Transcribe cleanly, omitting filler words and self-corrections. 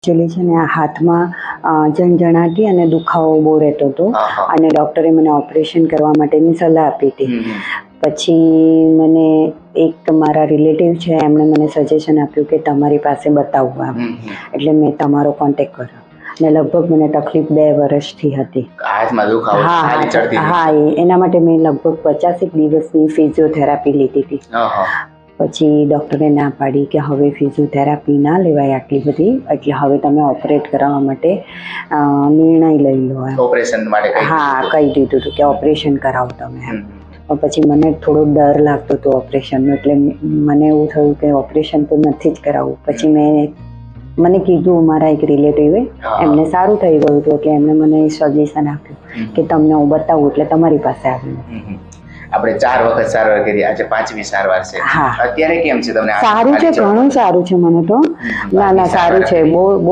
Actually છે ને આ હાથમાં ઝંઝણાટી અને દુખાવો બહુ રહેતો હતો અને ડૉક્ટરે મને ઓપરેશન કરવા માટેની સલાહ આપી હતી. પછી મને એક મારા રિલેટિવ છે, એમણે મને સજેશન આપ્યું કે તમારી પાસે બતાવવું આમ. એટલે મેં તમારો કોન્ટેક્ટ કર્યો અને લગભગ મને તકલીફ 2 વર્ષથી હતી. એના માટે મેં લગભગ 50 દિવસની ફિઝિયોથેરાપી લીધી હતી. પછી ડૉક્ટરે ના પાડી કે હવે ફિઝિયોથેરાપી ના લેવાય આટલી બધી, એટલે હવે તમે ઓપરેટ કરાવવા માટે નિર્ણય લઈ લો. ઓપરેશન માટે કહી દીધું હતું કે ઓપરેશન કરાવો તમે એમ. પછી મને થોડો ડર લાગતો હતો ઓપરેશનનો, એટલે મને એવું થયું કે ઓપરેશન તો નથી જ કરાવવું. પછી મને કીધું મારા એક રિલેટિવે, એમને સારું થઈ ગયું હતું, એટલે એમણે મને સજેશન આપ્યું કે તમને હું બતાવું, એટલે તમારી પાસે આવ્યું. આપણે 4 વખત સારવાર કરી, આજે 5મી સારવાર છે. અત્યારે કેમ છે તમને? સારું છે, ઘણું સારું છે મને તો. ના સારું છે, બહુ